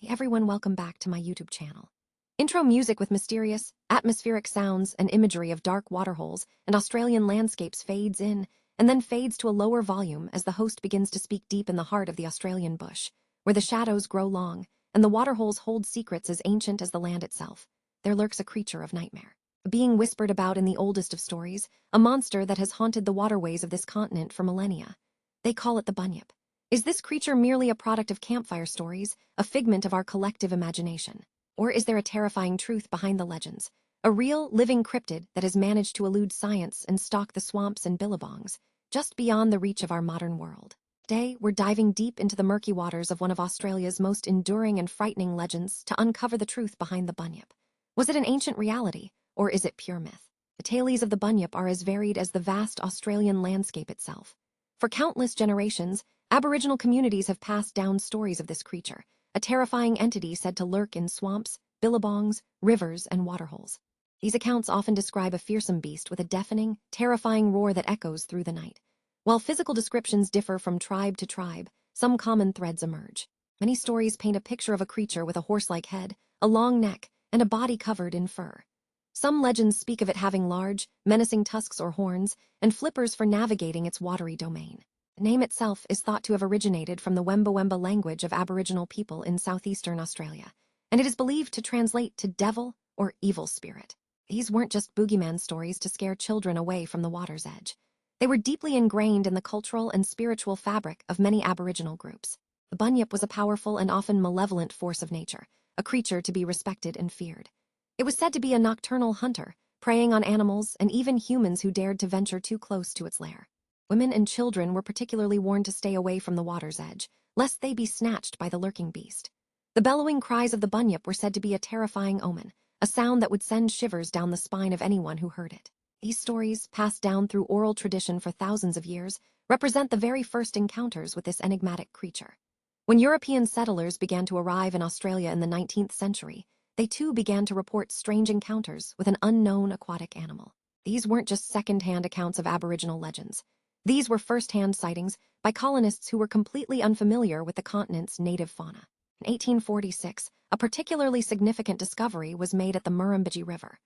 Hey everyone, welcome back to my YouTube channel. Intro music with mysterious, atmospheric sounds and imagery of dark waterholes and Australian landscapes fades in and then fades to a lower volume as the host begins to speak deep in the heart of the Australian bush, where the shadows grow long and the waterholes hold secrets as ancient as the land itself. There lurks a creature of nightmare, a being whispered about in the oldest of stories, a monster that has haunted the waterways of this continent for millennia. They call it the Bunyip. Is this creature merely a product of campfire stories, a figment of our collective imagination? Or is there a terrifying truth behind the legends, a real, living cryptid that has managed to elude science and stalk the swamps and billabongs, just beyond the reach of our modern world? Today, we're diving deep into the murky waters of one of Australia's most enduring and frightening legends to uncover the truth behind the Bunyip. Was it an ancient reality, or is it pure myth? The tales of the Bunyip are as varied as the vast Australian landscape itself. For countless generations, Aboriginal communities have passed down stories of this creature, a terrifying entity said to lurk in swamps, billabongs, rivers, and waterholes. These accounts often describe a fearsome beast with a deafening, terrifying roar that echoes through the night. While physical descriptions differ from tribe to tribe, some common threads emerge. Many stories paint a picture of a creature with a horse-like head, a long neck, and a body covered in fur. Some legends speak of it having large, menacing tusks or horns, and flippers for navigating its watery domain. The name itself is thought to have originated from the Wemba language of Aboriginal people in southeastern Australia, and it is believed to translate to devil or evil spirit. These weren't just boogeyman stories to scare children away from the water's edge. They were deeply ingrained in the cultural and spiritual fabric of many Aboriginal groups. The Bunyip was a powerful and often malevolent force of nature, a creature to be respected and feared. It was said to be a nocturnal hunter, preying on animals and even humans who dared to venture too close to its lair. Women and children were particularly warned to stay away from the water's edge, lest they be snatched by the lurking beast. The bellowing cries of the Bunyip were said to be a terrifying omen, a sound that would send shivers down the spine of anyone who heard it. These stories, passed down through oral tradition for thousands of years, represent the very first encounters with this enigmatic creature. When European settlers began to arrive in Australia in the 19th century, they too began to report strange encounters with an unknown aquatic animal. These weren't just second-hand accounts of Aboriginal legends. These were first-hand sightings by colonists who were completely unfamiliar with the continent's native fauna. In 1846, a particularly significant discovery was made at the Murrumbidgee River.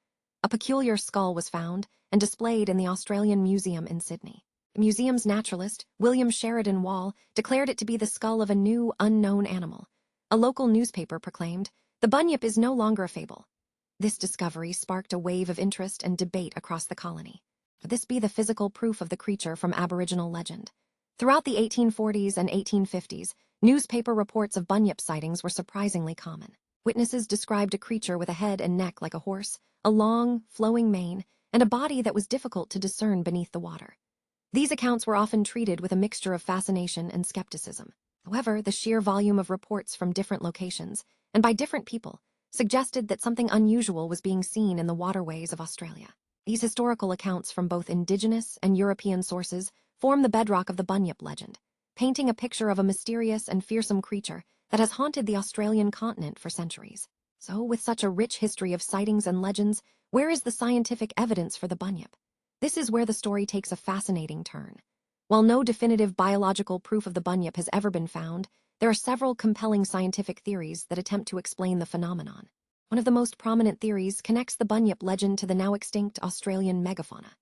A peculiar skull was found and displayed in the Australian Museum in Sydney. The museum's naturalist, William Sheridan Wall, declared it to be the skull of a new, unknown animal. A local newspaper proclaimed, "The Bunyip is no longer a fable." This discovery sparked a wave of interest and debate across the colony. Could this be the physical proof of the creature from Aboriginal legend? Throughout the 1840s and 1850s, newspaper reports of Bunyip sightings were surprisingly common. Witnesses described a creature with a head and neck like a horse, a long, flowing mane, and a body that was difficult to discern beneath the water. These accounts were often treated with a mixture of fascination and skepticism. However, the sheer volume of reports from different locations, and by different people, suggested that something unusual was being seen in the waterways of Australia. These historical accounts from both Indigenous and European sources form the bedrock of the Bunyip legend, painting a picture of a mysterious and fearsome creature that has haunted the Australian continent for centuries. So, with such a rich history of sightings and legends, where is the scientific evidence for the Bunyip? This is where the story takes a fascinating turn. While no definitive biological proof of the Bunyip has ever been found, there are several compelling scientific theories that attempt to explain the phenomenon. One of the most prominent theories connects the Bunyip legend to the now-extinct Australian megafauna.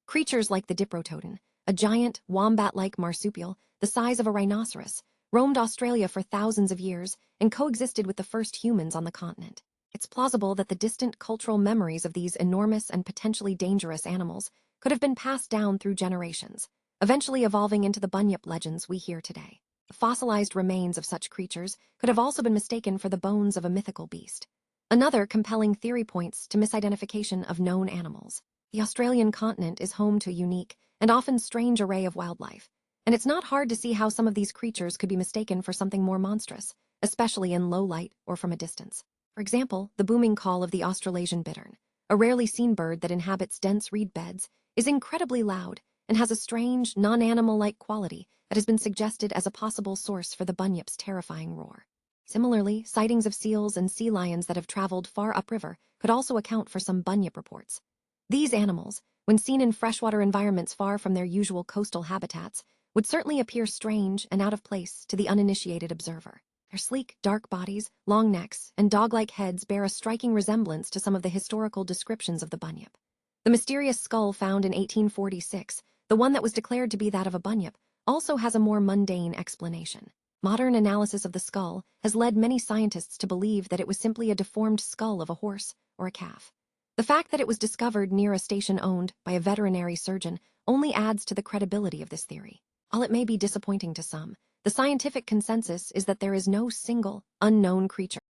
Creatures like the Diprotodon, a giant, wombat-like marsupial the size of a rhinoceros, roamed Australia for thousands of years and coexisted with the first humans on the continent. It's plausible that the distant cultural memories of these enormous and potentially dangerous animals could have been passed down through generations, eventually evolving into the Bunyip legends we hear today. The fossilized remains of such creatures could have also been mistaken for the bones of a mythical beast. Another compelling theory points to misidentification of known animals. The Australian continent is home to a unique and often strange array of wildlife, and it's not hard to see how some of these creatures could be mistaken for something more monstrous, especially in low light or from a distance. For example, the booming call of the Australasian bittern, a rarely seen bird that inhabits dense reed beds, is incredibly loud and has a strange, non-animal-like quality that has been suggested as a possible source for the Bunyip's terrifying roar. Similarly, sightings of seals and sea lions that have traveled far upriver could also account for some Bunyip reports. These animals, when seen in freshwater environments far from their usual coastal habitats, would certainly appear strange and out of place to the uninitiated observer. Their sleek, dark bodies, long necks, and dog-like heads bear a striking resemblance to some of the historical descriptions of the bunyip. The mysterious skull found in 1846, the one that was declared to be that of a bunyip, also has a more mundane explanation. Modern analysis of the skull has led many scientists to believe that it was simply a deformed skull of a horse or a calf. The fact that it was discovered near a station owned by a veterinary surgeon only adds to the credibility of this theory. While it may be disappointing to some, the scientific consensus is that there is no single, unknown creature